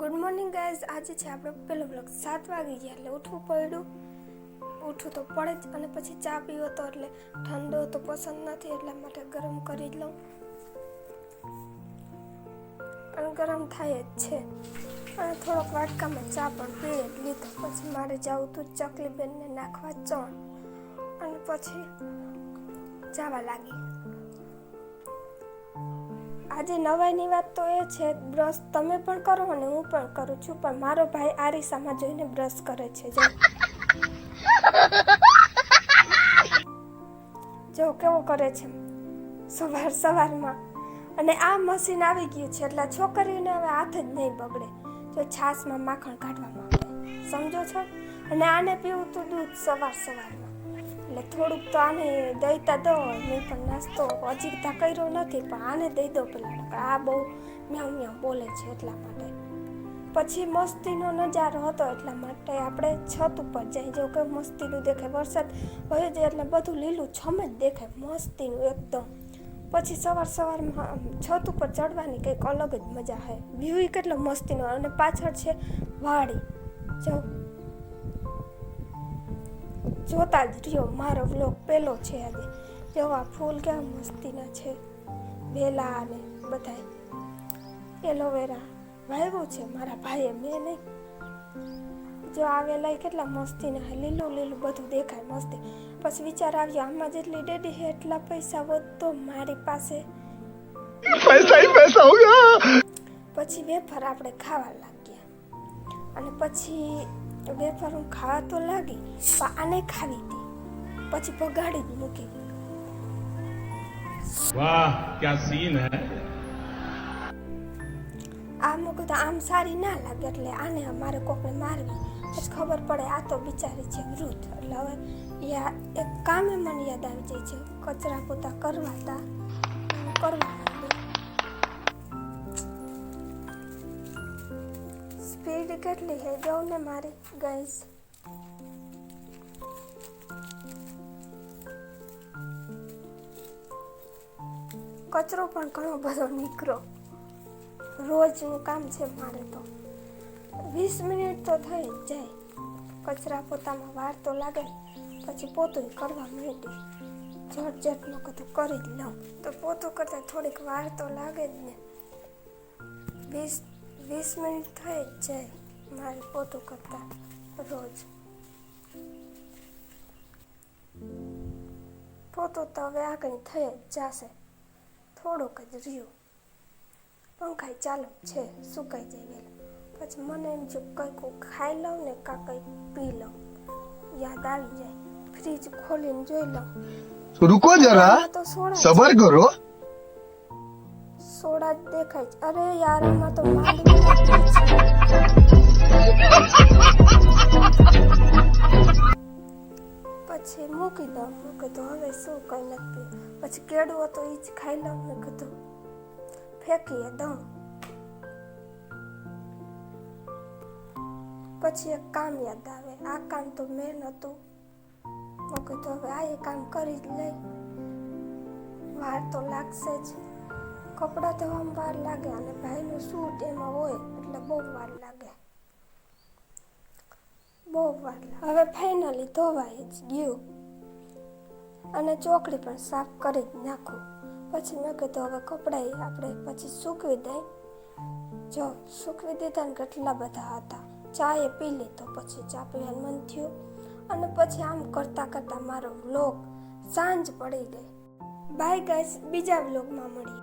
Good morning guys. આજે છે આપણો પહેલો બ્લોગ. 7 વાગી ગયા એટલે ઉઠવું પડ્યું. ઉઠવું તો પડે જ. અને પછી ચા પીવો તો એટલે ઠંડો તો પસંદ નથી, એટલા માટે ગરમ કરી જ લઉં. અને ગરમ થાય જ છે. અને થોડોક વાટકામાં ચા પણ પી જ લીધો. પછી મારે જવું હતું ચકલી બેનને નાખવા ચણ. અને પછી જવા લાગી. આજે નવાઈની વાત તો એ છે, બ્રશ તમે પણ કરો અને હું પણ કરું છું, પણ મારો ભાઈ આરીસામાં જોઈને બ્રશ કરે છે. જો કેવો કરે છે સવારમાં. અને આ મશીન આવી ગયું છે એટલે છોકરીઓને હવે હાથ જ નહીં બગડે. જો છાશમાં માખણ કાઢવામાં આવે, સમજો છો. અને આને પીવું તો દૂધ સવારમાં, એટલે થોડુંક તો આને દઈતા દો. મેં પણ નાસ્તો હજી તા કર્યો નથી, પણ આને દઈ દો પેલા. આ બહુ મ્યાઉ મ્યાઉ બોલે છે એટલા માટે. પછી મસ્તીનો નજારો હતો એટલા માટે આપણે છત ઉપર જઈ. જો કે મસ્તીનું દેખાય. વરસાદ વયો જાય એટલે બધું લીલું છમ જ દેખાય, મસ્તીનું એકદમ. પછી સવારમાં છત ઉપર ચડવાની કંઈક અલગ જ મજા છે. વ્યૂ કેટલો મસ્તીનો. અને પાછળ છે વાડી. જોતા જ રહ્યો. મારો વ્લોગ પહેલો છે આજે. જેવા ફૂલ કેવા મસ્તીના છે, વેલા અને બધાય. એલોવેરા વાવ્યું છે મારા ભાઈએ, મેં નહીં. જો આ વેલા કેટલા મસ્તીના છે, લીલું બધું દેખાય મસ્તી. પછી વિચાર આવ્યો, આમાં જેટલી ડેડી છે એટલા પૈસા હોત તો મારી પાસે પૈસા હોગા. પછી વેફર આપણે ખાવા લાગ્યા. અને પછી વેફર હું ખાવા તો લાગી, પણ આને ખાવી હતી. પછી બગાડી જ મૂકી. વાહ ક્યા સીન હે. આ મૂકું તો આમ સારી ના લાગે, એટલે આને અમારે કોકને મારવી. પછી ખબર પડે આ તો બિચારી છે વૃદ્ધ. એટલે હવે એક કામે મને યાદ આવી જાય છે. કચરા પોતા કરવા માંડે. સ્પીડ કેટલી છે જોઉં ને મારી ગાઈસ. કચરો પણ ઘણો બધો નીકળો. રોજનું કામ છે મારે તો. 20 મિનિટ તો થઈ જ જાય. કચરા પોતામાં વાર તો લાગે. પછી પોતું કરવા માંડી. ઝટનો કતો કરી જ લઉં. તો પોતું કરતાં થોડીક વાર તો લાગે જ ને. 20 મિનિટ થઈ જ જાય મારે પોતું કરતાં રોજ. પોતું તો હવે આગળ થઈ જ જશે. થોડુંક જ રહ્યું. પંખાઈ ચાલુ છે, સુકાઈ જાય વહેલું. પછી મને એમ જો કંઈક ખાઈ લઉં ને કાં કંઈક પી લઉં. યાદ આવી જાય. ફ્રીજ ખોલીને જોઈ લઉં. રૂકો જરા, સબર કરો. સોડા જ દેખાય છે. અરે યાર, આમાં તો માંડવી પછી મૂકી દઉં. તો હવે શું કંઈ નથી. પછી કેળું તો એ જ ખાઈ લઉં ને કીધું ફેંકીએ દઉં. પછી એક કામ યાદ આવે. આ કામ તો મેં નહોતું. તો હવે આ એ કામ કરી જ લઈ. વાર તો લાગશે જ. કપડાં ધોવામાં વાર લાગે, અને ભાઈનું સૂટ એમાં હોય એટલે બહુ વાર લાગે. હવે ફાઇનલી ધોવાઈ જ ગયું. અને ચોકડી પણ સાફ કરી જ નાખું. પછી મેં કીધું હવે કપડાં આપણે પછી સૂકવી દઈ. જો સૂકવી દીધા ને કેટલા બધા હતા. ચા એ પી લીધો. પછી ચા પીવાનું મન થયું. અને પછી આમ કરતાં મારો વ્લોગ સાંજ પડી ગઈ. બાય ગાઈસ, બીજા વ્લોગમાં મળીએ.